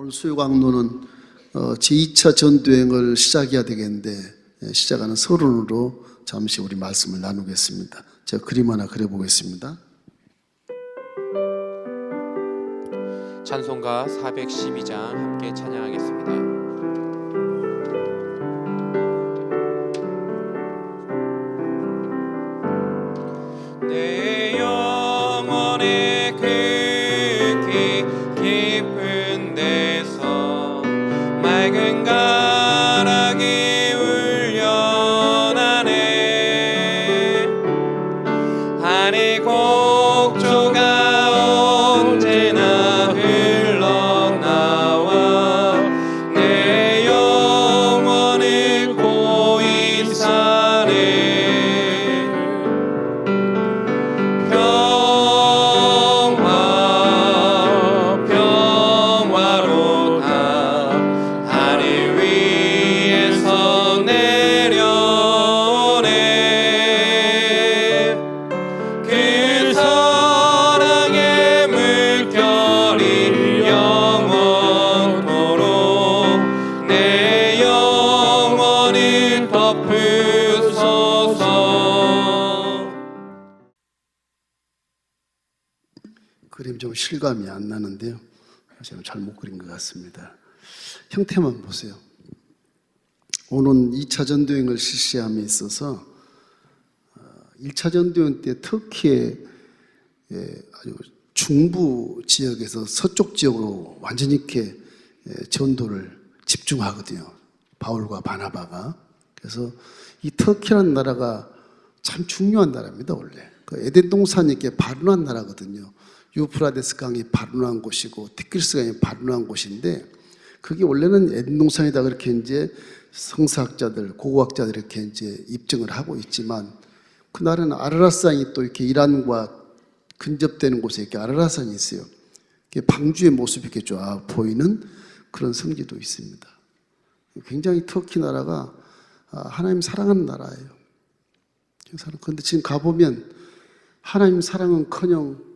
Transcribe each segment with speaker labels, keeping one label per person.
Speaker 1: 오늘 수요강론은 제2차 전도행을 시작해야 되겠는데 시작하는 서론으로 잠시 우리 말씀을 나누겠습니다. 제가 그림 하나 그려보겠습니다.
Speaker 2: 찬송가 412장 함께 찬양하겠습니다. 내 영혼의 극히 깊은 데서 맑은 가락이 울려나네. 하늘 곡조가 언제나 흘러나와 내 영혼을 고이 사네.
Speaker 1: 그림 좀 실감이 안 나는데요. 제가 잘못 그린 것 같습니다. 형태만 보세요. 오는 2차 전도행을 실시함에 있어서 1차 전도행 때 터키의 아주 중부 지역에서 서쪽 지역으로 완전히 이렇게 전도를 집중하거든요. 바울과 바나바가. 그래서 이 터키라는 나라가 참 중요한 나라입니다. 원래 그 에덴 동산이 이렇게 발운한 나라거든요. 유프라데스 강이 발운한 곳이고 티그리스 강이 발운한 곳인데, 그게 원래는 에덴 동산이다 그렇게 이제 성서학자들, 고고학자들이 이렇게 이제 입증을 하고 있지만, 그날은 아르라산이 또 이렇게 이란과 근접되는 곳에 이렇게 아르라산이 있어요. 방주의 모습이 이렇게 쫙 보이는 그런 성지도 있습니다. 굉장히 터키 나라가 하나님 사랑하는 나라예요. 그런데 지금 가보면 하나님 사랑은커녕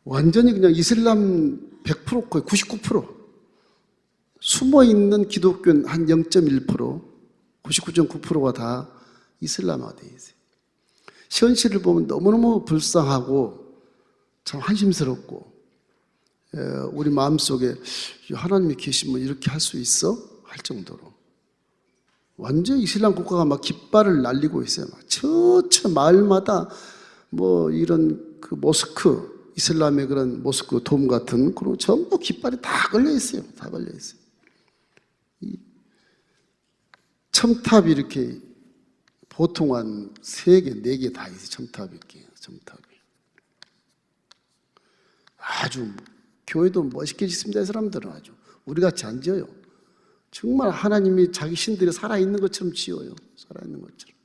Speaker 1: 완전히 그냥 이슬람 100%, 거의 99%, 숨어있는 기독교는 한 0.1%, 99.9%가 다 이슬람화되어 있어요. 현실을 보면 너무너무 불쌍하고 참 한심스럽고, 우리 마음속에 하나님이 계시면 이렇게 할 수 있어? 할 정도로 완전히 이슬람 국가가 막 깃발을 날리고 있어요. 막 저저 마을마다 뭐 이런 그 모스크, 이슬람의 그런 모스크 돔 같은 그런 전부 깃발이 다 걸려 있어요. 다 걸려 있어요. 이 첨탑이 이렇게 보통 한 3개, 4개 다 있어요. 첨탑이 이렇게, 첨탑이. 아주 교회도 멋있게 짓습니다. 이 사람들은 아주 우리같이 안 지어요. 정말 하나님이 자기 신들이 살아있는 것처럼 지어요. 살아있는 것처럼.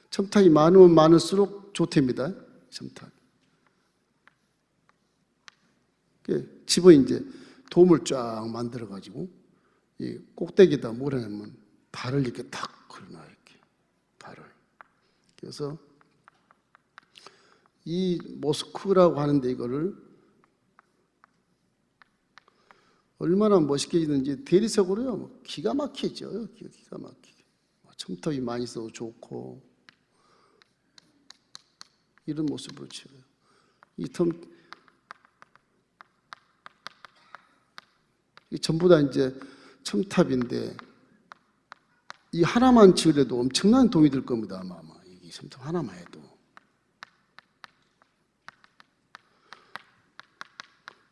Speaker 1: 첨탑이 많으면 많을수록 좋답니다. 첨탑. 집에 이제 돔을 쫙 만들어가지고 이 꼭대기에다 몰아내면 발을 이렇게 탁 걸어놔요. 이렇게 발을. 그래서 이 모스크라고 하는데 이거를 얼마나 멋있게 짓는지 대리석으로요. 기가 막히죠. 기가 막히게. 첨탑이 많이 있어도 좋고 이런 모습으로 지어요. 이 전부 다 이제 첨탑인데, 이 하나만 지으려도 엄청난 돈이 들 겁니다. 아마 이 첨탑 하나만 해도.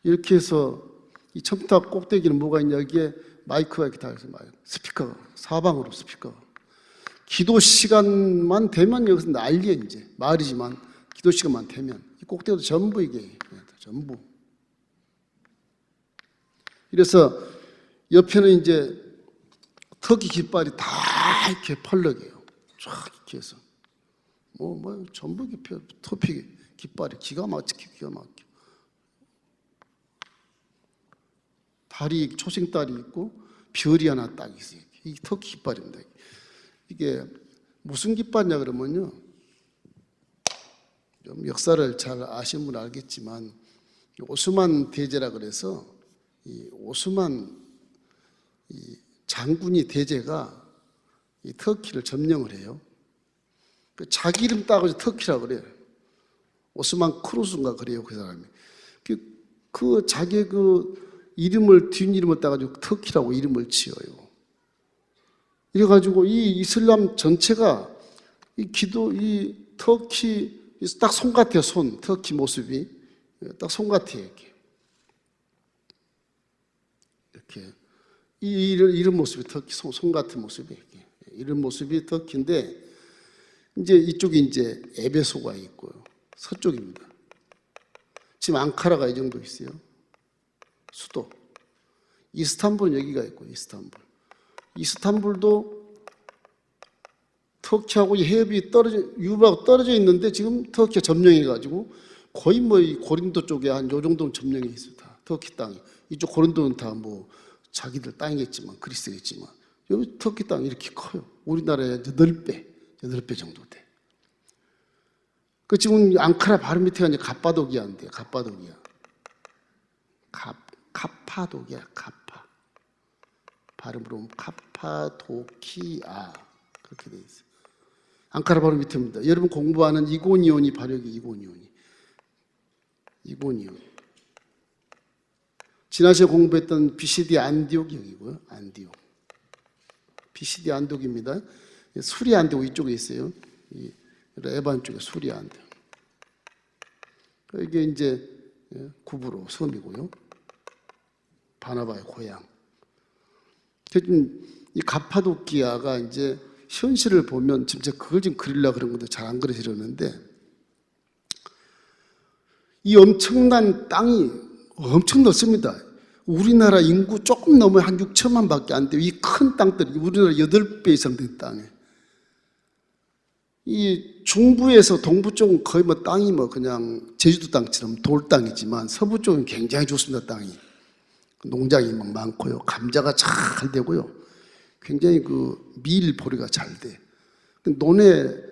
Speaker 1: 이렇게 해서 이 첨탑 꼭대기는 뭐가 있냐? 여기에 마이크가 이렇게 다 있어요. 스피커가, 사방으로 스피커가. 기도 시간만 되면 여기서 난리에 이제 마을이지만 기도 시간만 되면 이 꼭대기도 전부 이게 전부. 그래서 옆에는 이제 터키 깃발이 다 이렇게 펄럭여요. 쫙 이렇게 해서 전부 터키 깃발이 기가 막히게. 다리, 초승달이 있고 별이 하나 딱 있어요. 이 터키 깃발입니다. 이게 무슨 깃발이냐 그러면요, 좀 역사를 잘 아시는 분 알겠지만 오스만 대제라 그래서 이 오스만 이 장군이 대제가 이 터키를 점령을 해요. 그 자기 이름 따가지고 터키라고 그래요. 오스만 크루스인가 그래요, 그 사람이. 그 자기 그 이름을 뒷 이름을 따가지고 터키라고 이름을 지어요. 이래가지고 이 이슬람 전체가 이 터키 딱 손 같아요, 손. 터키 모습이 딱 손 같아요, 이렇게 이런 모습이 터키 손 같은 모습이 이렇게 이런 모습이 터키인데 이제 이쪽이 이제 에베소가 있고요, 서쪽입니다. 지금 앙카라가 이 정도 있어요. 수도. 이스탄불은 여기가 있고, 이스탄불도 터키하고 해협이 유럽하고 떨어져 있는데 지금 터키가 점령해가지고 거의 뭐 이 고린도 쪽에 한 요 정도는 점령해 있어요. 다 터키 땅이. 이쪽 고린도는 다 뭐 자기들 땅이겠지만 그리스겠지만 여기 터키 땅이 이렇게 커요. 우리나라의 8배 정도 돼. 그 지금 앙카라 바로 밑에가 이제 갑바도기아인데, 카파도기아. 발음으로 보면 카파도키아 그렇게 돼 있어요. 앙카라 바로 밑에입니다. 여러분 공부하는 이고니온이 바로 여기 이고니온. 지난 시간에 공부했던 비시디 안디옥이 여기고요. 비시디 안디옥입니다. 수리 안디옥 이쪽에 있어요. 에반 쪽에 수리 안디옥. 이게 이제 구브로 섬이고요. 바나바의 고향. 이 가파도키아가 이제 현실을 보면 진짜 그걸 좀 그리려고 그런 건데 잘 안 그려지려는데 이 엄청난 땅이 엄청 넓습니다. 우리나라 인구 조금 넘어야 한 6천만 밖에 안 돼요. 이 큰 땅들이 우리나라 8배 이상 된 땅에. 이 중부에서 동부 쪽은 거의 뭐 땅이 뭐 그냥 제주도 땅처럼 돌 땅이지만 서부 쪽은 굉장히 좋습니다. 땅이. 농장이 막 많고요. 감자가 잘 되고요. 굉장히 그 밀 보리가 잘 돼.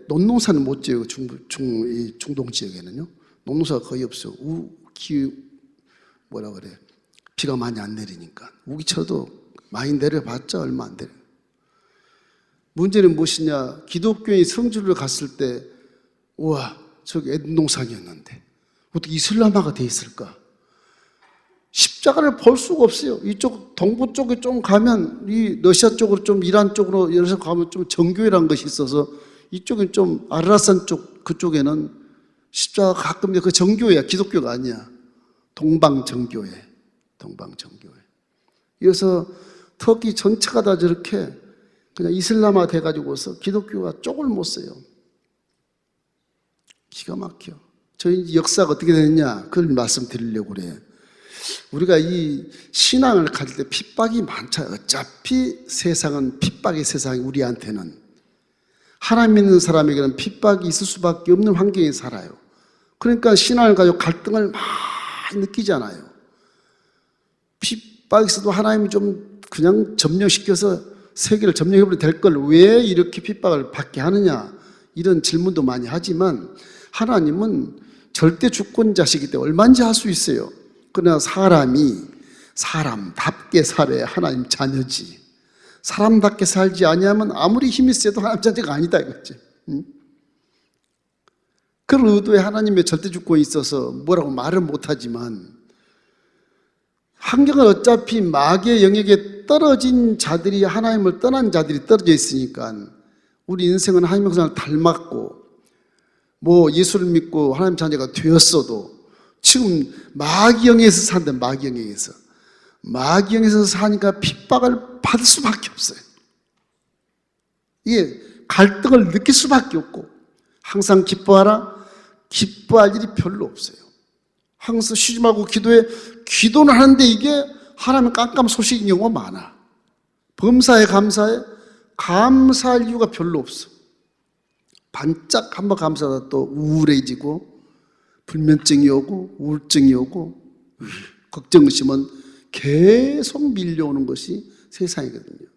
Speaker 1: 논농사는 못 지어요. 중동 지역에는요. 농농사가 거의 없어요. 뭐라 그래. 비가 많이 안 내리니까. 우기쳐도 많이 내려봤자 얼마 안 내려요. 문제는 무엇이냐. 기독교인이 성지를 갔을 때 우와 저기 에덴동산이었는데 어떻게 이슬람화가 돼 있을까. 십자가를 볼 수가 없어요. 이쪽 동부 쪽에 좀 가면 이 러시아 쪽으로 좀 이란 쪽으로 여기서 가면 좀 정교회라는 것이 있어서 이쪽은 좀 아르라산 쪽 그쪽에는 십자가 가끔 그 정교회야. 기독교가 아니야. 동방정교회. 그래서 터키 전체가 다 저렇게 그냥 이슬람화 돼가지고서 기독교가 쪽을 못 써요. 기가 막혀. 저희 역사가 어떻게 되느냐 그걸 말씀드리려고 그래. 우리가 이 신앙을 가질 때 핍박이 많죠. 어차피 세상은 핍박의 세상이 우리한테는 하나님 믿는 사람에게는 핍박이 있을 수밖에 없는 환경에 살아요. 그러니까 신앙을 가지고 갈등을 많이 느끼잖아요. 핍박이 있어도 하나님이 좀 그냥 점령시켜서 세계를 점령해버려도 될 걸 왜 이렇게 핍박을 받게 하느냐 이런 질문도 많이 하지만 하나님은 절대 주권자시기 때문에 얼마든지 할 수 있어요. 그러나 사람이 사람답게 살아야 하나님 자녀지. 사람답게 살지 아니하면 아무리 힘이 세도 하나님 자녀가 아니다 이거지. 그런 의도에 하나님의 절대 주권이 있어서 뭐라고 말을 못하지만 환경은 어차피 마귀의 영역에 떨어진 자들이 하나님을 떠난 자들이 떨어져 있으니까 우리 인생은 하나님의 형상을 닮았고 뭐 예수를 믿고 하나님 자녀가 되었어도 지금 마귀영에서 산다. 마귀영에서 사니까 핍박을 받을 수밖에 없어요. 이게 갈등을 느낄 수밖에 없고 항상 기뻐하라. 기뻐할 일이 별로 없어요. 항상 쉬지 말고 기도는 하는데 이게 하나님 깜깜 소식인 경우가 많아. 범사에 감사해. 감사할 이유가 별로 없어. 반짝 한번 감사하다 또 우울해지고 불면증이 오고 우울증이 오고 걱정 의심은 계속 밀려오는 것이 세상이거든요.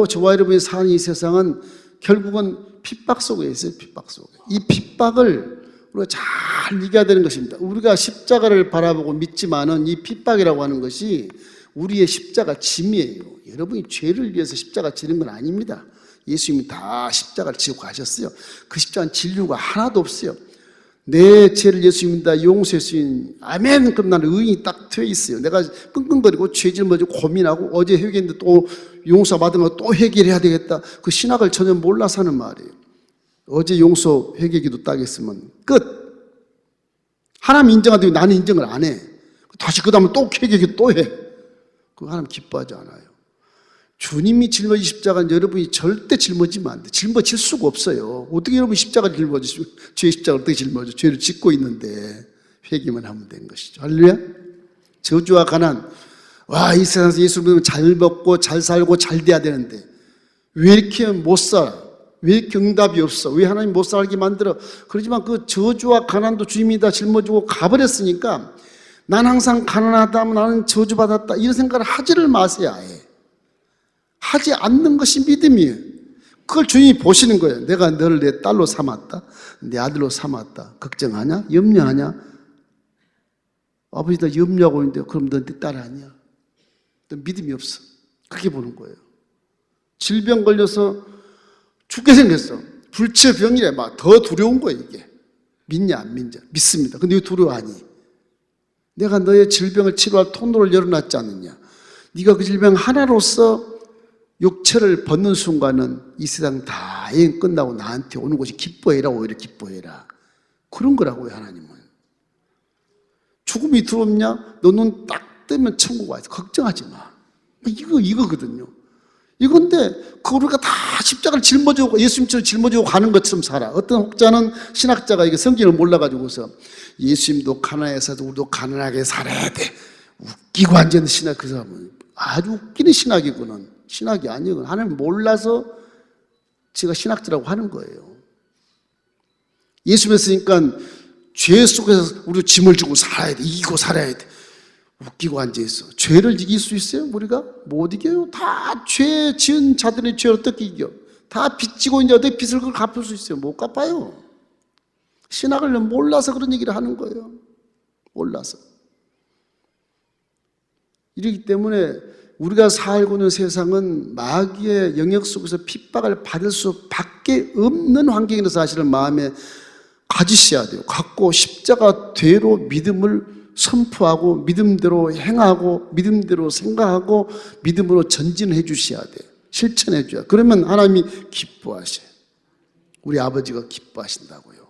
Speaker 1: 저와 여러분이 사는 이 세상은 결국은 핍박 속에 있어요. 핍박 속에. 이 핍박을 우리가 잘 이겨야 되는 것입니다. 우리가 십자가를 바라보고 믿지만은 이 핍박이라고 하는 것이 우리의 십자가 짐이에요. 여러분이 죄를 위해서 십자가 지는 건 아닙니다. 예수님이 다 십자가를 지고 가셨어요. 그 십자가는 진료가 하나도 없어요. 내 죄를 예수님이 다 용서할 수 있는, 아멘. 그럼 나는 의인이 딱 되어 있어요. 내가 끙끙거리고 죄 짊어지고 고민하고 어제 회개했는데 또 용서받은 거 또 회개를 해야 되겠다. 그 신학을 전혀 몰라서 하는 말이에요. 어제 용서 회개기도 딱 했으면 끝. 하나님 인정하더니 나는 인정을 안 해. 다시 그 다음에 또 회개기도 또 해. 그거 하나님 기뻐하지 않아요. 주님이 짊어진 십자가는 여러분이 절대 짊어지면 안 돼. 짊어질 수가 없어요. 어떻게 여러분이 십자가를 짊어지죠? 죄의 십자가를 어떻게 짊어져? 죄를 짓고 있는데 회개만 하면 되는 것이죠. 할렐루야. 저주와 가난. 와, 이 세상에서 예수 믿으면 잘 먹고 잘 살고 잘 돼야 되는데 왜 이렇게 못 살아? 왜 이렇게 응답이 없어? 왜 하나님 못 살게 만들어? 그러지만 그 저주와 가난도 주님이 다 짊어지고 가버렸으니까 난 항상 가난하다, 나는 저주받았다 이런 생각을 하지를 마세요. 아예. 하지 않는 것이 믿음이에요. 그걸 주님이 보시는 거예요. 내가 너를 내 딸로 삼았다, 내 아들로 삼았다. 걱정하냐? 염려하냐? 아버지 나 염려하고 있는데 그럼 너 내 딸 아니야? 너 믿음이 없어. 그렇게 보는 거예요. 질병 걸려서 죽게 생겼어. 불치병이래. 막 더 두려운 거예요 이게. 믿냐 안 믿냐? 믿습니다. 근데 왜 두려워하니? 내가 너의 질병을 치료할 통로를 열어놨지 않느냐? 네가 그 질병 하나로서 육체를 벗는 순간은 이 세상 다 여행 끝나고 나한테 오는 것이 기뻐해라. 오히려 기뻐해라. 그런 거라고요. 하나님은. 죽음이 두렵냐? 너 눈 딱 뜨면 천국 와서 걱정하지 마. 이거거든요. 이건데 그 우리가 다 십자가를 짊어지고 예수님처럼 짊어지고 가는 것처럼 살아. 어떤 혹자는 신학자가 이게 성경을 몰라가지고서 예수님도 가난해서 우리도 가난하게 살아야 돼. 웃기고 앉아있는 신학. 그 사람은 아주 웃기는 신학이구나. 신학이 아니에요. 하나님 몰라서 제가 신학자라고 하는 거예요. 예수 믿으니까 죄 속에서 우리도 짐을 지고 살아야 돼. 이기고 살아야 돼. 웃기고 앉아있어. 죄를 이길 수 있어요? 우리가? 못 이겨요. 다 죄 지은 자들의 죄를 어떻게 이겨? 다 빚 지고 있는데 어떻게 빚을 그걸 갚을 수 있어요? 못 갚아요. 신학을 몰라서 그런 얘기를 하는 거예요. 몰라서. 이렇기 때문에 우리가 살고 있는 세상은 마귀의 영역 속에서 핍박을 받을 수밖에 없는 환경이라는 사실을 마음에 가지셔야 돼요. 갖고 십자가대로 믿음을 선포하고 믿음대로 행하고 믿음대로 생각하고 믿음으로 전진해 주셔야 돼요. 실천해 줘야. 그러면 하나님이 기뻐하셔요. 우리 아버지가 기뻐하신다고요.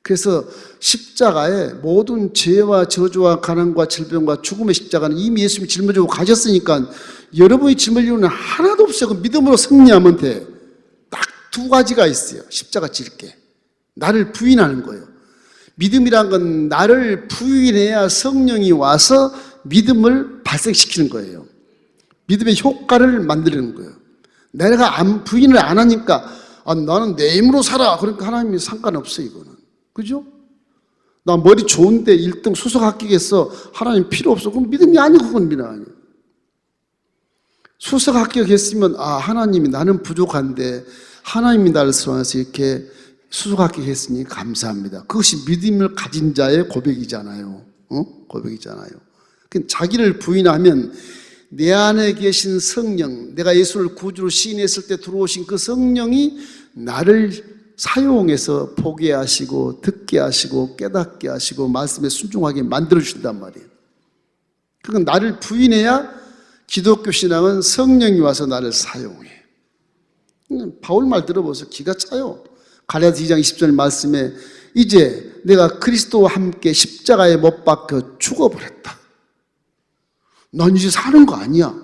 Speaker 1: 그래서 십자가에 모든 죄와 저주와 가난과 질병과 죽음의 십자가는 이미 예수님이 짊어지고 가셨으니까 여러분이 짊어질 이유는 하나도 없어요. 그 믿음으로 승리하면 돼. 딱 두 가지가 있어요. 십자가 질 게. 나를 부인하는 거예요. 믿음이란 건 나를 부인해야 성령이 와서 믿음을 발생시키는 거예요. 믿음의 효과를 만드는 거예요. 내가 부인을 안 하니까 나는 내 힘으로 살아. 그러니까 하나님이 상관없어요. 이거는. 그죠? 나 머리 좋은데 1등 수석 합격했어. 하나님 필요 없어. 그럼 믿음이 아니고 그건 믿음 아니에요. 수석 합격했으면 하나님이 나는 부족한데 하나님이 나를 사랑해서 이렇게 수석 합격했으니 감사합니다. 그것이 믿음을 가진 자의 고백이잖아요. 고백이잖아요. 자기를 부인하면 내 안에 계신 성령, 내가 예수를 구주로 시인했을 때 들어오신 그 성령이 나를 사용해서 보게 하시고 듣게 하시고 깨닫게 하시고 말씀에 순종하게 만들어주신단 말이에요. 그건 나를 부인해야 기독교 신앙은 성령이 와서 나를 사용해. 바울 말 들어보세요. 기가 차요. 갈라디아 2장 20절 말씀에 이제 내가 그리스도와 함께 십자가에 못 박혀 죽어버렸다. 난 이제 사는 거 아니야.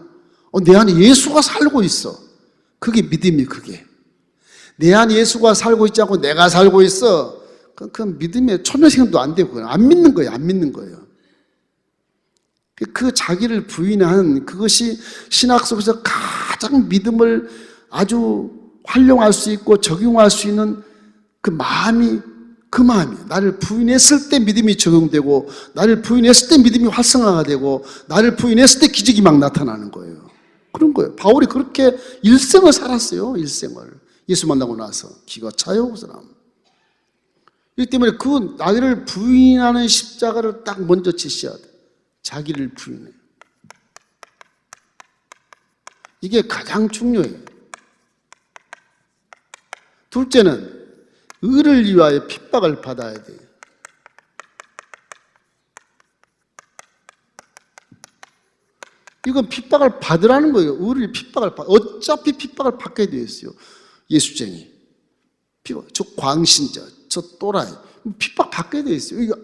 Speaker 1: 내 안에 예수가 살고 있어. 그게 믿음이 그게. 내 안에 예수가 살고 있지 않고 내가 살고 있어. 그건 믿음의 초년생도 안 되고 안 믿는 거예요. 안 믿는 거예요. 그 자기를 부인한 그것이 신학 속에서 가장 믿음을 아주 활용할 수 있고 적용할 수 있는 그 마음이 나를 부인했을 때 믿음이 적용되고 나를 부인했을 때 믿음이 활성화가 되고 나를 부인했을 때 기적이 막 나타나는 거예요. 그런 거예요. 바울이 그렇게 일생을 살았어요. 일생을. 예수 만나고 나서 기가 차요. 그 사람. 이 때문에 그 나를 부인하는 십자가를 딱 먼저 지셔야 돼. 자기를 부인해. 이게 가장 중요해요. 둘째는 의를 위하여 핍박을 받아야 돼요. 이건 핍박을 받으라는 거예요. 의를 핍박을 어차피 핍박을 받게 되어 있어요. 예수쟁이, 저 광신자, 저 또라이 핍박 받게 되어 있어요. 이거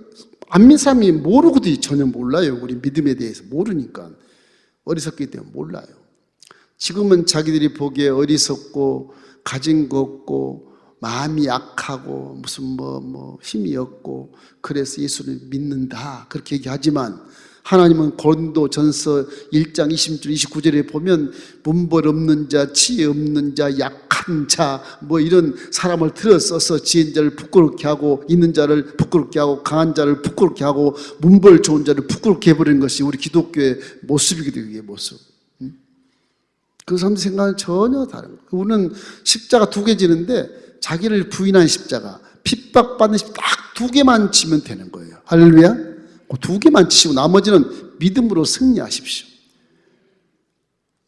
Speaker 1: 안 믿는 사람이 모르거든요. 전혀 몰라요. 우리 믿음에 대해서 모르니까. 어리석기 때문에 몰라요. 지금은 자기들이 보기에 어리석고 가진 거 없고 마음이 약하고 무슨 뭐 힘이 없고 그래서 예수를 믿는다 그렇게 얘기하지만, 하나님은 고린도전서 1장 20절 29절에 보면 문벌 없는 자, 지혜 없는 자, 약한 자 뭐 이런 사람을 들어써서 지혜인 자를 부끄럽게 하고 있는 자를 부끄럽게 하고 강한 자를 부끄럽게 하고 문벌 좋은 자를 부끄럽게 해버리는 것이 우리 기독교의 모습이거든요. 그게 모습. 그 사람들 생각은 전혀 다른 거예요. 우리는 십자가 두 개 지는데 자기를 부인한 십자가, 핍박받는 십자가 딱 두 개만 지면 되는 거예요. 할렐루야. 그 두 개만 지시고 나머지는 믿음으로 승리하십시오.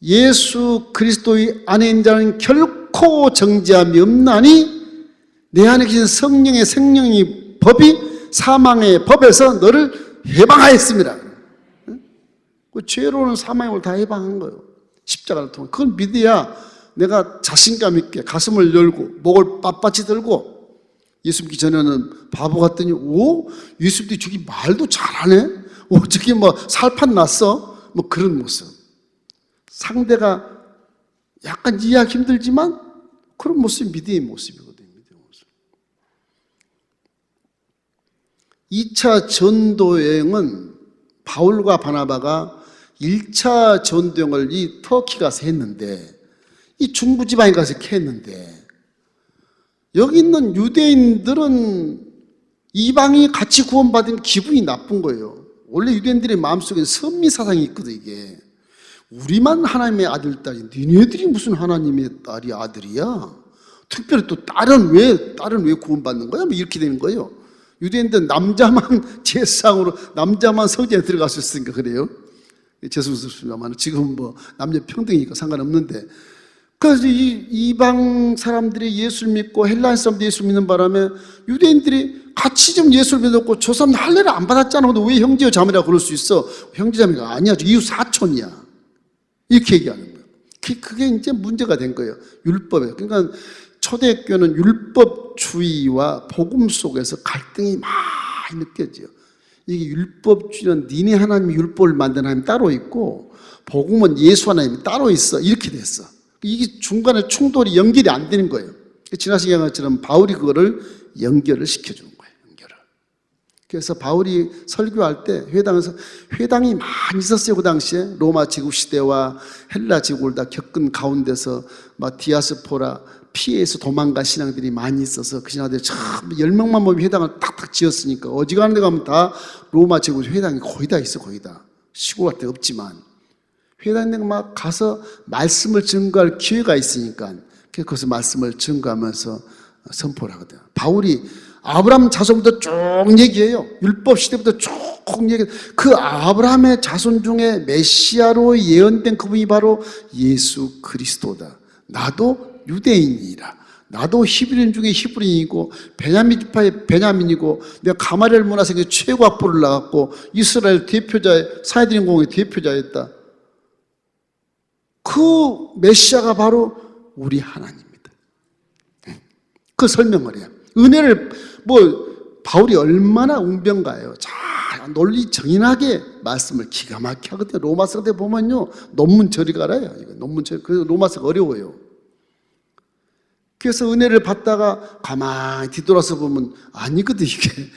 Speaker 1: 예수 그리스도의 안에 있는 자는 결코 정죄함이 없나니 내 안에 계신 성령의 생명의 법이 사망의 법에서 너를 해방하였습니다. 그 죄로는 사망을 다 해방한 거예요. 십자가를 통해. 그걸 믿어야 내가 자신감 있게 가슴을 열고 목을 빳빳이 들고, 예수 믿기 전에는 바보 같더니 예수 믿기 저기 말도 잘하네, 저기 뭐 살판 났어, 뭐 그런 모습. 상대가 약간 이해하기 힘들지만 그런 모습이 믿음의 모습이거든요. 믿음의 모습. 2차 전도여행은 바울과 바나바가 1차 전도여행을 이 터키 가서 했는데, 이 중부 지방에 가서 이렇게 했는데, 여기 있는 유대인들은 이방이 같이 구원받은 기분이 나쁜 거예요. 원래 유대인들의 마음속에 선미사상이 있거든. 이게 우리만 하나님의 아들, 딸이, 니네들이 무슨 하나님의 딸이 아들이야? 특별히 또 딸은 왜 구원받는 거야? 뭐 이렇게 되는 거예요. 유대인들은 남자만 제사상으로 남자만 성전에 들어갔었으니까 그래요. 죄송스럽습니다만 지금 뭐 남녀 평등이니까 상관없는데, 그래서 이 이방 사람들이 예수를 믿고 헬라인 사람들이 예수를 믿는 바람에 유대인들이 같이 좀 예수를 믿었고, 저 사람 할례를 안 받았잖아. 근데 왜 형제요 자매라고 그럴 수 있어? 형제자매가 아니야. 이웃 사촌이야. 이렇게 얘기하는 거예요. 그게 이제 문제가 된 거예요. 율법에. 그러니까 초대교회는 율법주의와 복음 속에서 갈등이 많이 느껴져요. 이게 율법주의는 니네 하나님이 율법을 만든 하나님 따로 있고, 복음은 예수 하나님이 따로 있어. 이렇게 됐어. 이게 중간에 충돌이 연결이 안 되는 거예요. 지나신 것처럼 바울이 그거를 연결을 시켜주는 거예요. 연결을. 그래서 바울이 설교할 때 회당에서, 회당이 많이 있었어요. 그 당시에 로마 제국 시대와 헬라 제국을 다 겪은 가운데서 막 디아스포라 피해서 도망간 신앙들이 많이 있어서 그 신앙들이 참 10명만 모이면 회당을 탁탁 지었으니까 어지간한 데 가면 다 로마 제국 회당이 거의 다 있어. 거의 다. 시골 같은 데 없지만 회당에 막 가서 말씀을 증거할 기회가 있으니까 그래서 말씀을 증거하면서 선포를 하거든요. 바울이 아브라함 자손부터 쭉 얘기해요. 율법 시대부터 쭉 얘기해요. 그 아브라함의 자손 중에 메시아로 예언된 그분이 바로 예수 그리스도다. 나도 유대인이라. 나도 히브리인 중에 히브리인이고 베냐민 지파의 베냐민이고, 내가 가마리엘 문화생의 최고 학부를 나갔고 이스라엘 대표자의 사해드린 공의 대표자였다. 그 메시아가 바로 우리 하나님입니다. 그 설명을 해요. 은혜를 바울이 얼마나 웅변가예요. 잘 논리 정연하게 말씀을 기가 막히게 하거든요. 로마서 때 보면요, 논문 저리 가라요. 이거 논문 저리. 그래서 로마서가 어려워요. 그래서 은혜를 받다가 가만히 뒤돌아서 보면 아니거든. 이게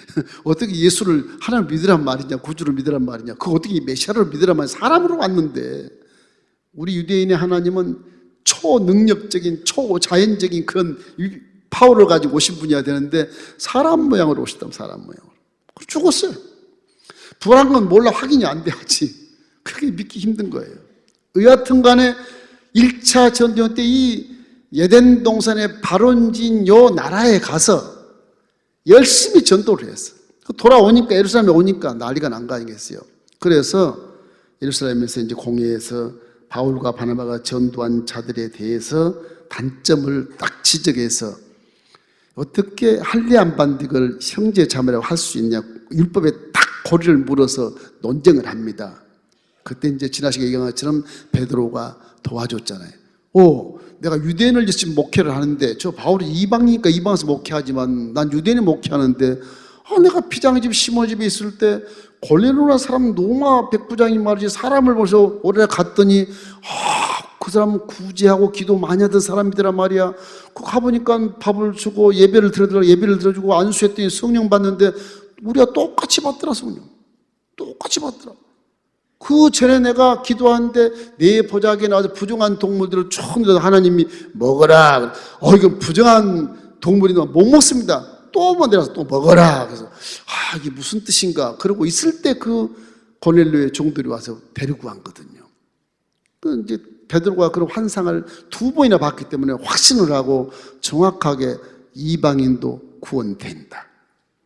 Speaker 1: 어떻게 예수를 하나님을 믿으란 말이냐, 구주를 믿으란 말이냐, 그거 어떻게 메시아를 믿으란 말이냐. 사람으로 왔는데, 우리 유대인의 하나님은 초능력적인 초자연적인 그런 파워를 가지고 오신 분이어야 되는데 사람 모양으로 오셨다면 사람 모양으로 죽었어요. 부활한 건 몰라, 확인이 안 돼야지. 그렇게 믿기 힘든 거예요. 여하튼 간에 1차 전쟁 때 이 예덴 동산의 발원지인 요 나라에 가서 열심히 전도를 했어. 돌아오니까, 예루살렘에 오니까 난리가 난 거 아니겠어요? 그래서 예루살렘에서 이제 공회에서 바울과 바나바가 전도한 자들에 대해서 단점을 딱 지적해서 어떻게 할례 반득을 형제 자매라고 할 수 있냐, 율법에 딱 고리를 물어서 논쟁을 합니다. 그때 이제 지나시게 얘기한 것처럼 베드로가 도와줬잖아요. 내가 유대인을 지금 목회를 하는데 저 바울이 이방이니까 이방에서 목회하지만 난 유대인이 목회하는데 내가 피장의 집 시몬 집에 있을 때 골레로라 사람 노마 백부장이 말이지 사람을 벌써 오래 갔더니 그 사람은 구제하고 기도 많이 하던 사람이더란 말이야. 그 가보니까 밥을 주고 예배를 들어주고 안수했더니 성령 받는데 우리가 똑같이 받더라. 성령 똑같이 받더라. 그 전에 내가 기도하는데 내 보자기에 나와서 부정한 동물들을 총 하나님이 먹어라. 이거 부정한 동물이면 못 먹습니다. 또 내려서 또 먹어라. 그래서 이게 무슨 뜻인가. 그러고 있을 때 그 고넬료의 종들이 와서 데리고 왔거든요. 그 이제 베드로가 그런 환상을 2번이나 봤기 때문에 확신을 하고 정확하게 이방인도 구원된다.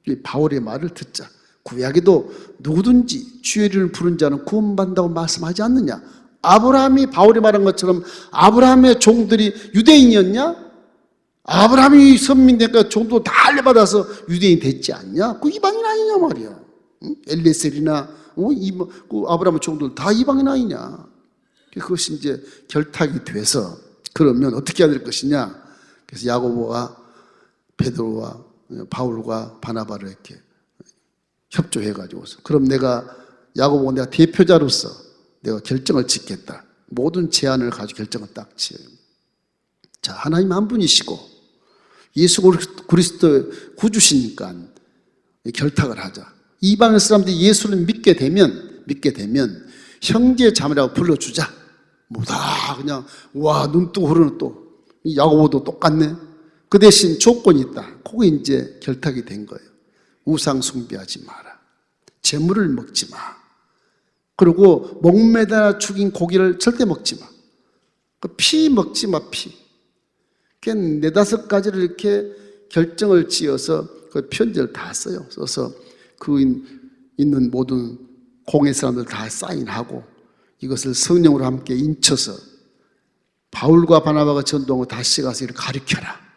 Speaker 1: 이 바울의 말을 듣자. 구약에도 누구든지 주의 이름을 부른 자는 구원받는다고 말씀하지 않느냐. 아브라함이 바울이 말한 것처럼 아브라함의 종들이 유대인이었냐? 아브라함이 선민되니까 종도 다 할례받아서 유대인 됐지 않냐? 그 이방인 아니냐 말이야. 엘리에셀이나 그 아브라함의 종들 다 이방인 아니냐? 그것이 이제 결탁이 돼서 그러면 어떻게 해야 될 것이냐? 그래서 야고보가 베드로와 바울과 바나바를 이렇게 협조해가지고 그럼 야고보가 내가 대표자로서 내가 결정을 짓겠다. 모든 제안을 가지고 결정을 딱 지어요. 자, 하나님 한 분이시고 예수 그리스도 구주시니까 결탁을 하자. 이방의 사람들이 예수를 믿게 되면 형제 자매라고 불러주자. 다 그냥 눈 뜨고 흐르는 또 야고보도 똑같네. 그 대신 조건이 있다. 그게 이제 결탁이 된 거예요. 우상 숭배하지 마라. 재물을 먹지 마. 그리고 목매달아 죽인 고기를 절대 먹지 마. 피 먹지 마, 피. 4-5가지를 이렇게 결정을 지어서 그 편지를 다 써요. 써서 그 있는 모든 공회 사람들 다 사인하고 이것을 성령으로 함께 인쳐서 바울과 바나바가 전도한 거 다시 가서 이렇게 가르쳐라.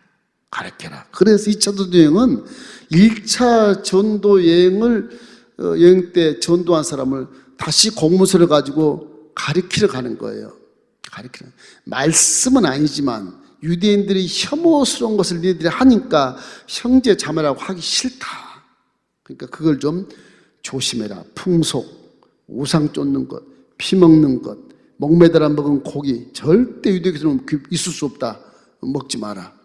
Speaker 1: 그래서 2차 전도 여행은 1차 전도 여행 때 전도한 사람을 다시 공문서를 가지고 가르치러 가는 거예요. 말씀은 아니지만 유대인들이 혐오스러운 것을 너희들이 하니까 형제 자매라고 하기 싫다. 그러니까 그걸 좀 조심해라. 풍속, 우상 쫓는 것, 피 먹는 것, 목매달아 먹은 고기 절대 유대교에서는 있을 수 없다. 먹지 마라.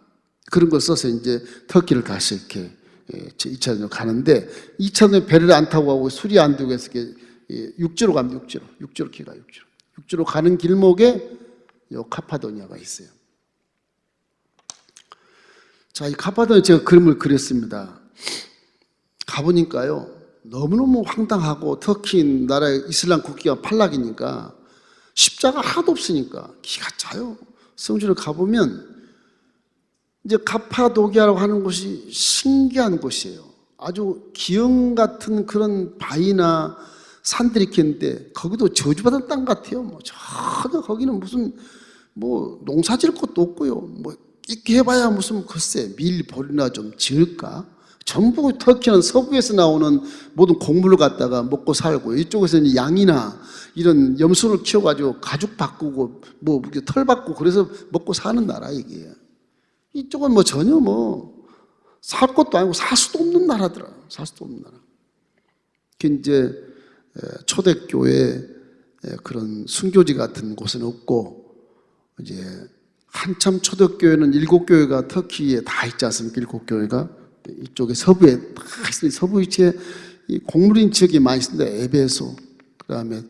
Speaker 1: 그런 걸 써서 이제 터키를 다시 이렇게 2차전으로 가는데 2차전에 배를 안 타고 가고 술이 안 되고 해서 육지로 갑니다. 육지로 가요. 육지로 가는 길목에 카파도니아가 있어요. 자, 이 카파도니아 제가 그림을 그렸습니다. 가보니까요 너무너무 황당하고 터키 나라의 이슬람 국기가 팔락이니까 십자가 하나도 없으니까 기가 차요. 성지를 가보면 이제 카파도기아라고 하는 곳이 신기한 곳이에요. 아주 기형 같은 그런 바위나 산들이 있겠는데 거기도 저주받은 땅 같아요. 전혀 거기는 무슨 농사 지을 것도 없고요. 있게 해봐야 무슨 글쎄 밀보리나 좀 지을까? 전부 터키는 서부에서 나오는 모든 곡물을 갖다가 먹고 살고 이쪽에서는 양이나 이런 염소를 키워가지고 가죽 바꾸고 털 바꾸고 그래서 먹고 사는 나라 이게. 이쪽은 전혀 살 것도 아니고 살 수도 없는 나라더라. 살 수도 없는 나라. 그 이제 초대교회 그런 순교지 같은 곳은 없고 이제 한참 초대교회는 7교회가 터키에 다 있지 않습니까? 7교회가 이쪽에 서부에 다 있어요. 서부 위치에 이 곡물인 지역이 많이 있습니다. 에베소, 그다음에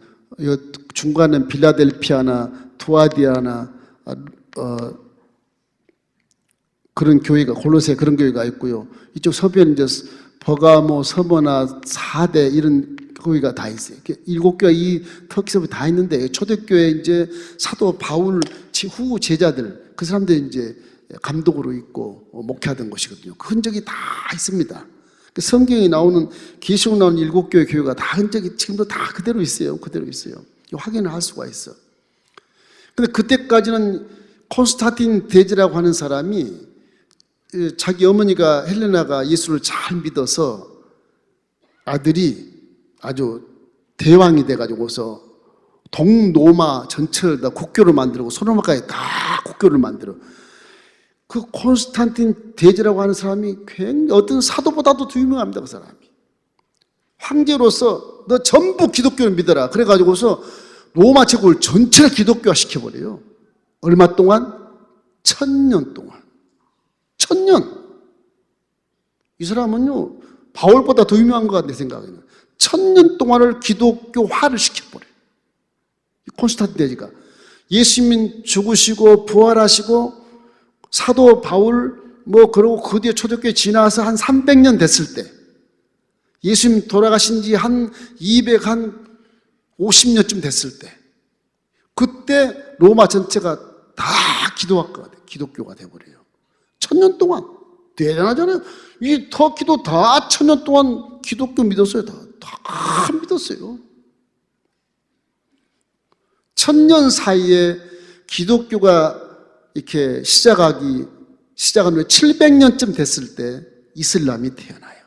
Speaker 1: 중간은 빌라델피아나 투아디아나 그런 교회가 골로새 그런 교회가 있고요. 이쪽 서부에는 이제 버가모, 서머나, 사대 이런 교회가 다 있어요. 7교회가 이 터키 서부에 다 있는데 초대교회 이제 사도 바울 후 제자들 그 사람들이 이제 감독으로 있고 목회하던 곳이거든요. 그 흔적이 다 있습니다. 성경에 나오는 계시록 나오는 7교회 교회가 다 흔적이 지금도 다 그대로 있어요. 그대로 있어요. 확인을 할 수가 있어. 근데 그때까지는 콘스탄틴 대제라고 하는 사람이 자기 어머니가 헬레나가 예수를 잘 믿어서 아들이 아주 대왕이 돼가지고서 동로마 전체를 다 국교를 만들고 소로마까지 다 국교를 만들어. 그 콘스탄틴 대제라고 하는 사람이 굉장히 어떤 사도보다도 더 유명합니다. 그 사람이 황제로서 너 전부 기독교를 믿어라 그래가지고서 로마 제국을 전체를 기독교화 시켜버려요. 얼마 동안? 1000년 동안. 1000년. 이 사람은요 바울보다 더 유명한 것 같아 내 생각에는. 1000년 동안을 기독교화를 시켜버려요. 콘스탄틴 대제가 예수님 죽으시고 부활하시고 사도 바울 그러고 그 뒤에 초대교회 지나서 한 300년 됐을 때 예수님 돌아가신 지 한 250년쯤 됐을 때 그때 로마 전체가 다 기독교가 돼버려요. 1000년 동안. 대단하잖아요. 이 터키도 다 1000년 동안 기독교 믿었어요. 다 믿었어요. 1000년 사이에 기독교가 이렇게 시작한 후에 700년쯤 됐을 때 이슬람이 태어나요.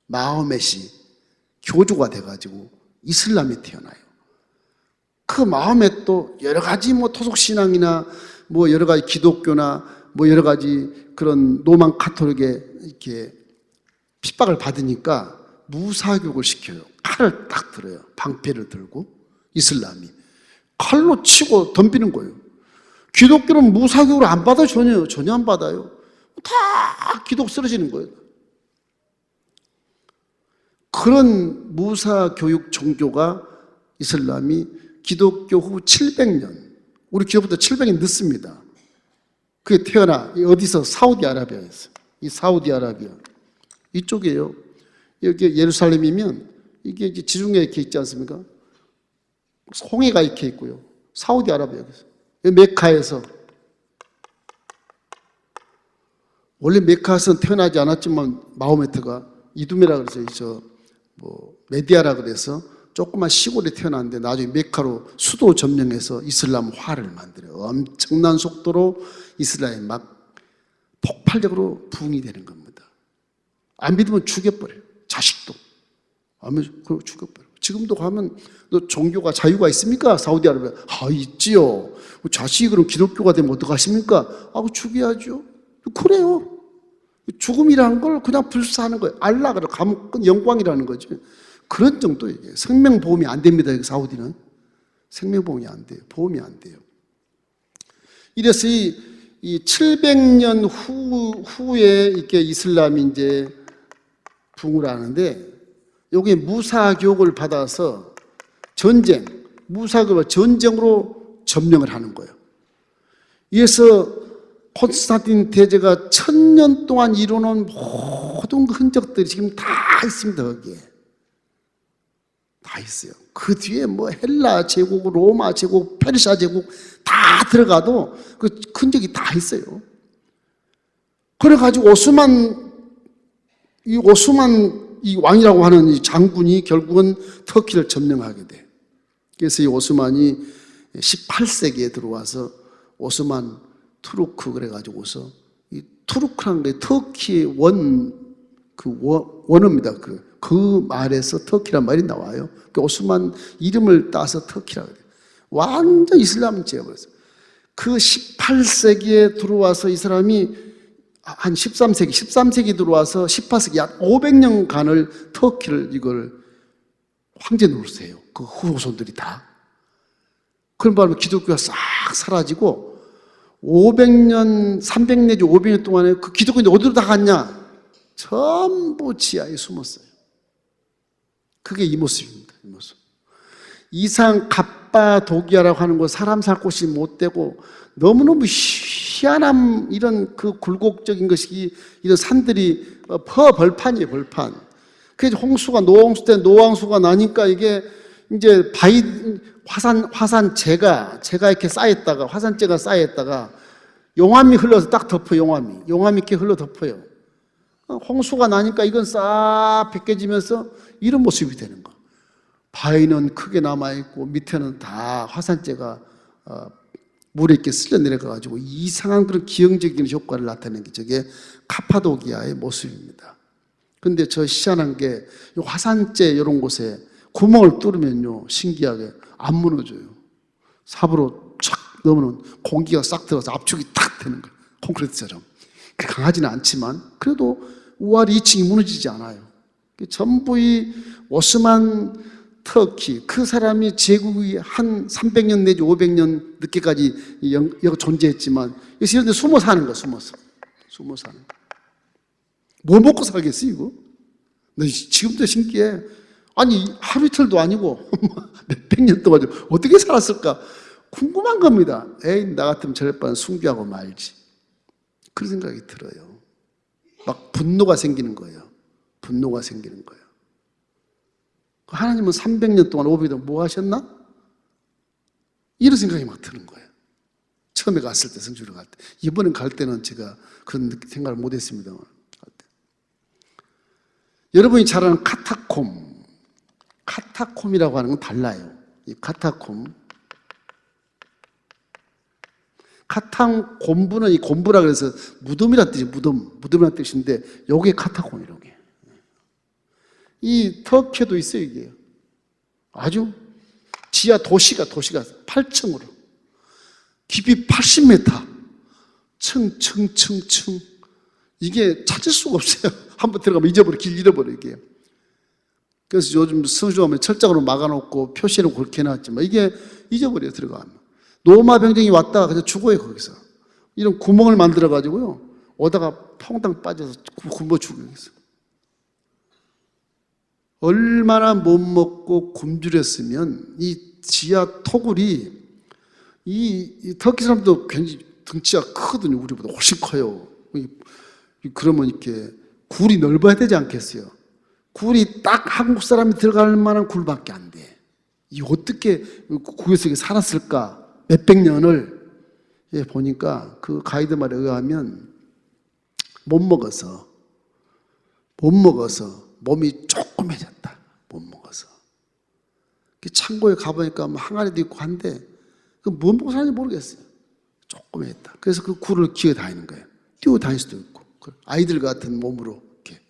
Speaker 1: 마호멧이 교주가 돼가지고 이슬람이 태어나요. 그 마호멧 또 여러 가지 토속신앙이나 여러 가지 기독교나 여러 가지 그런 로만 카톨릭에 이렇게 핍박을 받으니까 무사교육을 시켜요. 칼을 딱 들어요. 방패를 들고 이슬람이 칼로 치고 덤비는 거예요. 기독교는 무사교육을 안 받아요. 전혀 안 받아요. 다 기독 쓰러지는 거예요. 그런 무사교육 종교가 이슬람이 기독교 후 700년, 우리 기독교보다 700년 늦습니다. 그게 태어나 어디서? 사우디아라비아에서. 이 사우디아라비아 이쪽이에요. 여기 예루살렘이면 이게 이제 지중해 이렇게 있지 않습니까? 홍해가 이렇게 있고요. 사우디아라비아에서 메카에서 원래 메카에서는 태어나지 않았지만 마호메트가 이두메라 그래서 메디아라 그래서 조그만 시골에 태어났는데 나중에 메카로 수도 점령해서 이슬람화를 만들어요. 엄청난 속도로 이슬람이 막 폭발적으로 부흥이 되는 겁니다. 안 믿으면 죽여버려요. 자식도. 아면 죽여버려요. 지금도 가면 너 종교가 자유가 있습니까? 사우디아라비아. 있지요. 자식이 그럼 기독교가 되면 어떡하십니까? 죽여야죠. 그래요. 죽음이라는 걸 그냥 불사하는 거예요. 알라가 영광이라는 거죠. 그런 정도예요. 생명보험이 안 됩니다. 사우디는. 생명보험이 안 돼요. 보험이 안 돼요. 이래서 이 700년 후에 이렇게 이슬람이 이제 붕을 하는데 여기 무사교육을 받아서 전쟁으로 점령을 하는 거예요. 이래서 콘스탄틴 대제가 1000년 동안 이뤄놓은 모든 흔적들이 지금 다 있습니다. 거기에 다 있어요. 그 뒤에 헬라 제국, 로마 제국, 페르시아 제국 다 들어가도 그 흔적이 다 있어요. 그래가지고 오스만 이 왕이라고 하는 이 장군이 결국은 터키를 점령하게 돼. 그래서 이 오스만이 18세기에 들어와서 오스만 투르크 그래가지고서 이 투르크라는 게 터키의 원어입니다. 그 말에서 터키란 말이 나와요. 그 오스만 이름을 따서 터키라고 해요. 완전 이슬람을 지어버렸어요. 그 18세기에 들어와서 이 사람이 한 13세기 들어와서 18세기 약 500년간을 터키를 이걸 황제 노릇해요. 그 후손들이 다. 그런 바람에 기독교가 싹 사라지고 500년, 300 내지 500년 동안에 그 기독교인들 어디로 다 갔냐? 전부 지하에 숨었어요. 그게 이 모습입니다. 이 모습. 이상 갑바도기아라고 하는 곳 사람 살 곳이 못 되고 너무너무 희한한 이런 그 굴곡적인 것이 이런 산들이 벌판이에요, 벌판. 그래서 홍수가 노홍수 때 노홍수가 나니까 이게 이제 화산재가 이렇게 쌓였다가 화산재가 쌓였다가 용암이 흘러서 딱 덮어요. 용암이 이렇게 흘러 덮어요. 홍수가 나니까 이건 싹 벗겨지면서 이런 모습이 되는 거. 바위는 크게 남아있고 밑에는 다 화산재가 물에 이렇게 쓸려 내려가가지고 이상한 그런 기형적인 효과를 나타내는 게 저게 카파도기아의 모습입니다. 근데 저 희한한 게 화산재 이런 곳에 구멍을 뚫으면요, 신기하게 안 무너져요. 삽으로 촥 넣으면 공기가 싹 들어가서 압축이 탁 되는 거예요. 콘크리트처럼. 강하지는 않지만 그래도 우아리 2층이 무너지지 않아요. 전부 이 오스만 터키, 그 사람이 제국이 한 300년 내지 500년 늦게까지 여기 존재했지만 여기서 이런 데 숨어 사는 거야. 숨어 사는 거. 뭐 먹고 살겠어 이거? 나 지금도 신기해. 아니 하루 이틀도 아니고 몇백 년 동안 어떻게 살았을까 궁금한 겁니다. 에이, 나 같으면 저럴 바엔 순교하고 말지. 그런 생각이 들어요. 막 분노가 생기는 거예요. 분노가 생기는 거예요. 하나님은 300년 동안 500년 뭐 하셨나? 이런 생각이 막 드는 거예요. 처음에 갔을 때, 성주를 갈 때. 이번엔 갈 때는 제가 그런 생각을 못 했습니다만. 여러분이 잘 아는 카타콤이라고 하는 건 달라요. 이 카타콤부는 이 곰부라 그래서 무덤이란 뜻이 무덤이란 뜻인데 요게 카타콤이라고 해요. 이 터키에도 있어요, 이게. 아주 지하 도시가 8층으로 깊이 80m 층 이게 찾을 수가 없어요. 한번 들어가면 길 잃어버려 이게. 그래서 요즘 성주 가면 철장으로 막아놓고 표시를 그렇게 해놨지만 이게 잊어버려 들어가면. 로마 병정이 왔다가 그냥 죽어요 거기서. 이런 구멍을 만들어 가지고요 오다가 퐁당 빠져서 굶어 죽어요. 얼마나 못 먹고 굶주렸으면 이 지하 토굴이 이 터키 사람도 굉장히 등치가 크거든요. 우리보다 훨씬 커요. 그러면 이렇게 굴이 넓어야 되지 않겠어요? 굴이 딱 한국 사람이 들어갈 만한 굴밖에 안 돼. 이 어떻게 구에서 살았을까? 몇백 년을 보니까 그 가이드 말에 의하면 못 먹어서 몸이 조그매졌다. 못 먹어서. 창고에 가보니까 항아리도 있고 한데 뭐 먹고 사는지 모르겠어요. 조그매졌다. 그래서 그 굴을 기어 다니는 거예요. 뛰어 다닐 수도 있고 아이들 같은 몸으로 이렇게.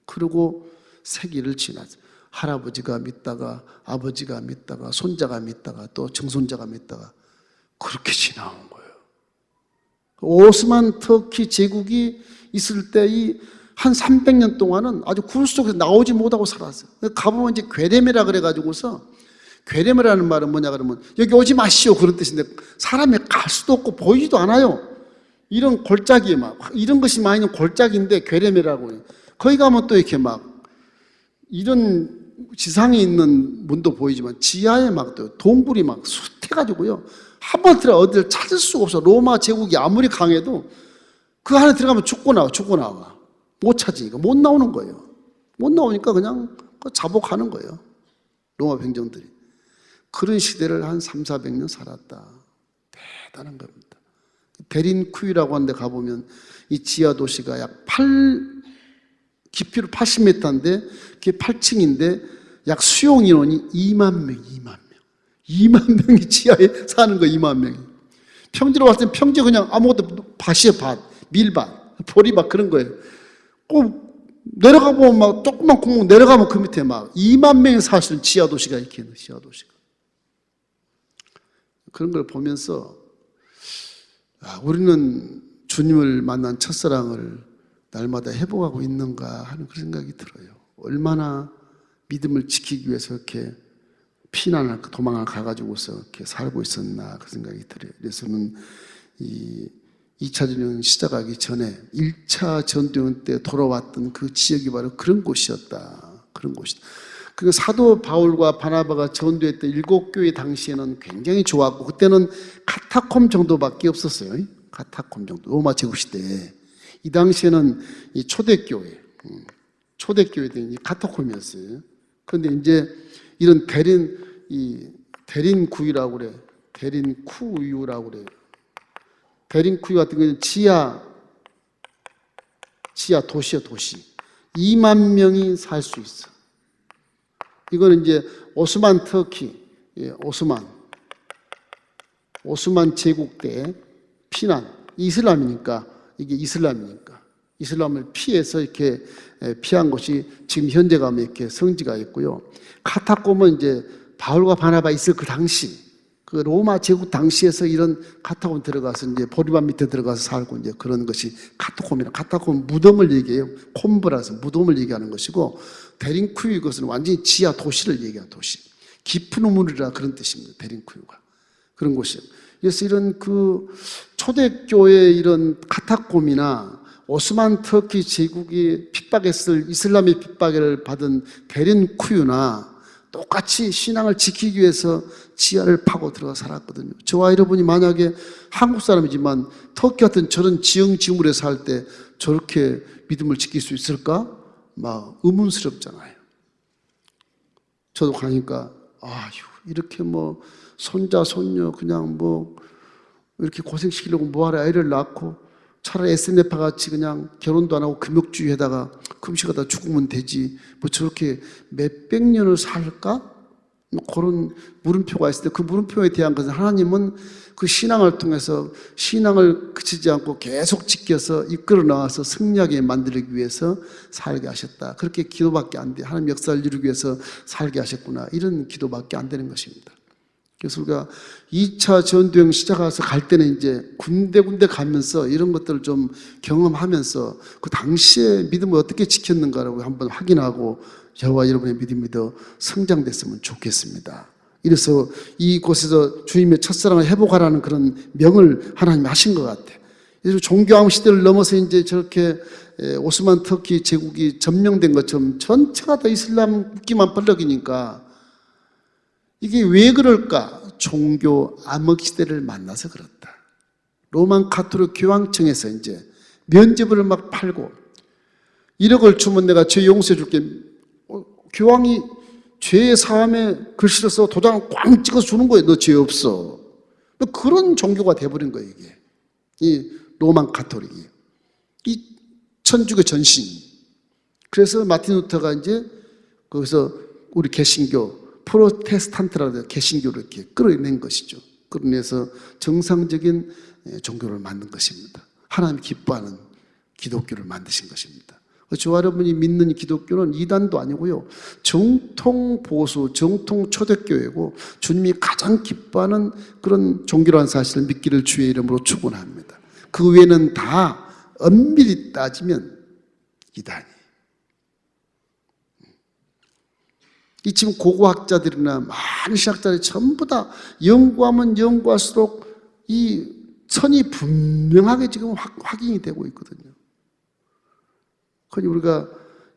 Speaker 1: 그리고 세기를 지나서 할아버지가 믿다가 아버지가 믿다가 손자가 믿다가 또 증손자가 믿다가 그렇게 지나온 거예요. 오스만 터키 제국이 있을 때 이 한 300년 동안은 아주 굴 속에서 나오지 못하고 살았어요. 가보면 이제 괴레메라 그래가지고서 괴레메라는 말은 뭐냐 그러면 여기 오지 마시오 그런 뜻인데 사람이 갈 수도 없고 보이지도 않아요. 이런 골짜기에 막 이런 것이 많이 있는 골짜기인데 괴레메라고 해요. 거기 가면 또 이렇게 막 이런 지상에 있는 문도 보이지만 지하에 막 또 동굴이 막 숱해가지고요. 한 번 들어 어디를 찾을 수가 없어. 로마 제국이 아무리 강해도 그 안에 들어가면 죽고 나와. 못 찾으니까 못 나오는 거예요. 못 나오니까 그냥 자복하는 거예요. 로마 병정들이. 그런 시대를 한 300~400년 살았다. 대단한 겁니다. 베린쿠이라고 하는 데 가보면 이 지하 도시가 약 깊이로 80m인데 그게 8층인데 약 수용 인원이 2만 명. 2만 명이 지하에 사는 거예요. 2만 명이. 평지로 왔을 때 평지 그냥 아무것도 밭이에요. 밀밭, 보리밭 그런 거예요. 꼭 내려가 보면 막 조그만 구멍 내려가면 그 밑에 막 2만 명이 사시는 지하 도시가 이렇게 있는 지하 도시가. 그런 걸 보면서 우리는 주님을 만난 첫사랑을 날마다 회복하고 있는가 하는 그런 생각이 들어요. 얼마나 믿음을 지키기 위해서 이렇게 피난을 도망을 가가지고서 이렇게 살고 있었나 그 생각이 들어요. 그래서는 이 2차 전쟁 시작하기 전에 1차 전쟁 때 돌아왔던 그 지역이 바로 그런 곳이었다. 그런 곳이다. 그 사도 바울과 바나바가 전도했던 7교회 당시에는 굉장히 좋았고 그때는 카타콤 정도밖에 없었어요. 카타콤 정도. 로마 제국 시대에. 이 당시에는 이 초대교회 등 카타콤이었어요. 그런데 이제 이런 대린쿠이라고 그래. 대린쿠유라고 그래. 대린쿠이 같은 경우는 지하 도시야, 도시. 2만 명이 살 수 있어. 이거는 이제 오스만 터키, 오스만 제국 때 피난, 이슬람이니까 이슬람을 피해서 이렇게 피한 곳이 지금 현재 가면 이렇게 성지가 있고요. 카타콤은 이제 바울과 바나바 있을 그 당시, 그 로마 제국 당시에서 이런 카타콤 들어가서 이제 보리밥 밑에 들어가서 살고 이제 그런 것이 카타콤은 무덤을 얘기해요. 콤브라서 무덤을 얘기하는 것이고, 베링쿠유 이것은 완전히 지하 도시를 얘기해요. 도시. 깊은 우물이라 그런 뜻입니다. 베링쿠유가. 그런 곳이에요. 그래서 이런 그 초대교회 이런 카타콤이나 오스만 터키 제국이 핍박했을 이슬람의 핍박을 받은 베린쿠유나 똑같이 신앙을 지키기 위해서 지하를 파고 들어가 살았거든요. 저와 여러분이 만약에 한국 사람이지만 터키 같은 저런 지형지물에 살 때 저렇게 믿음을 지킬 수 있을까? 막 의문스럽잖아요. 저도 가니까 아휴, 이렇게 뭐 손자 손녀 그냥 뭐 이렇게 고생시키려고 뭐하러 아이를 낳고 차라리 SNF파 같이 그냥 결혼도 안 하고 금욕주의에다가 금식하다 죽으면 되지 뭐 저렇게 몇백 년을 살까? 뭐 그런 물음표가 있을 때 그 물음표에 대한 것은 하나님은 그 신앙을 통해서 신앙을 그치지 않고 계속 지켜서 이끌어 나와서 승리하게 만들기 위해서 살게 하셨다. 그렇게 기도밖에 안 돼. 하나님 역사를 이루기 위해서 살게 하셨구나. 이런 기도밖에 안 되는 것입니다. 그래서 우리가 2차 전도여행 시작해서 갈 때는 이제 군데군데 가면서 이런 것들을 좀 경험하면서 그 당시에 믿음을 어떻게 지켰는가라고 한번 확인하고 저와 여러분의 믿음이 더 성장됐으면 좋겠습니다. 이래서 이곳에서 주님의 첫사랑을 회복하라는 그런 명을 하나님이 하신 것 같아요. 그래서 종교왕 시대를 넘어서 이제 저렇게 오스만 터키 제국이 점령된 것처럼 전체가 다 이슬람 국기만 벌럭이니까 이게 왜 그럴까? 종교 암흑 시대를 만나서 그렇다. 로만 카톨릭 교황청에서 이제 면죄부를 막 팔고 1억을 주면 내가 죄 용서해 줄게. 교황이 죄 사함에 글씨를 써 도장을 꽝 찍어서 주는 거예요. 너 죄 없어. 그런 종교가 돼버린 거예요, 이게. 이 로만 카톨릭이. 이 천주교 전신. 그래서 마틴 루터가 이제 거기서 우리 개신교 프로테스탄트라는 개신교를 이렇게 끌어낸 것이죠. 끌어내서 정상적인 종교를 만든 것입니다. 하나님이 기뻐하는 기독교를 만드신 것입니다. 저와 여러분이 믿는 기독교는 이단도 아니고요. 정통 보수, 정통 초대교회고 주님이 가장 기뻐하는 그런 종교라는 사실을 믿기를 주의 이름으로 축원합니다. 그 외에는 다 엄밀히 따지면 이단이. 이 지금 고고학자들이나 많은 신학자들이 전부 다 연구하면 연구할수록 이 선이 분명하게 지금 확인이 되고 있거든요. 그러니 우리가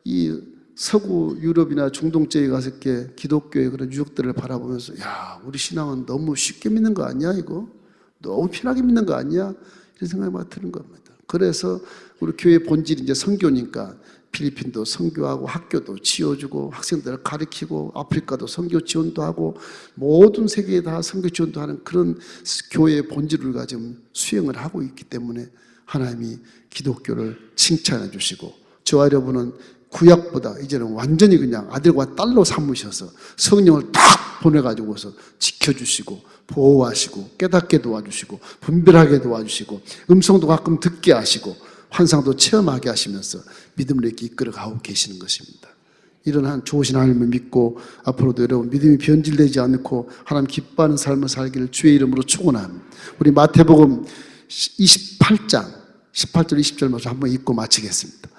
Speaker 1: 이 서구 유럽이나 중동 쪽에 가서 이렇게 기독교의 그런 유적들을 바라보면서 야, 우리 신앙은 너무 쉽게 믿는 거 아니야, 이거? 너무 편하게 믿는 거 아니야? 이런 생각이 막 드는 겁니다. 그래서 우리 교회 본질이 이제 선교니까 필리핀도 선교하고 학교도 지어주고 학생들을 가르치고 아프리카도 선교 지원도 하고 모든 세계에 다 선교 지원도 하는 그런 교회의 본질을 우리가 지금 수행을 하고 있기 때문에 하나님이 기독교를 칭찬해 주시고 저와 여러분은 구약보다 이제는 완전히 그냥 아들과 딸로 삼으셔서 성령을 딱 보내가지고서 지켜주시고 보호하시고 깨닫게 도와주시고 분별하게 도와주시고 음성도 가끔 듣게 하시고 환상도 체험하게 하시면서 믿음을 이렇게 이끌어가고 계시는 것입니다. 이런 한 좋으신 하나님을 믿고 앞으로도 여러분 믿음이 변질되지 않고 하나님 기뻐하는 삶을 살기를 주의 이름으로 축원합니다. 우리 마태복음 28장 18절 20절 말씀 한번 읽고 마치겠습니다.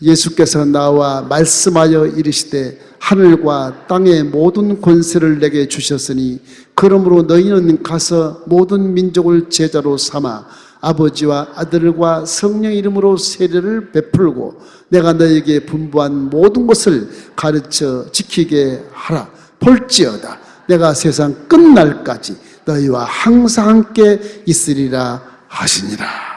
Speaker 1: 예수께서 나와 말씀하여 이르시되 하늘과 땅의 모든 권세를 내게 주셨으니 그러므로 너희는 가서 모든 민족을 제자로 삼아 아버지와 아들과 성령 이름으로 세례를 베풀고 내가 너에게 분부한 모든 것을 가르쳐 지키게 하라. 볼지어다 내가 세상 끝날까지 너희와 항상 함께 있으리라 하시니라.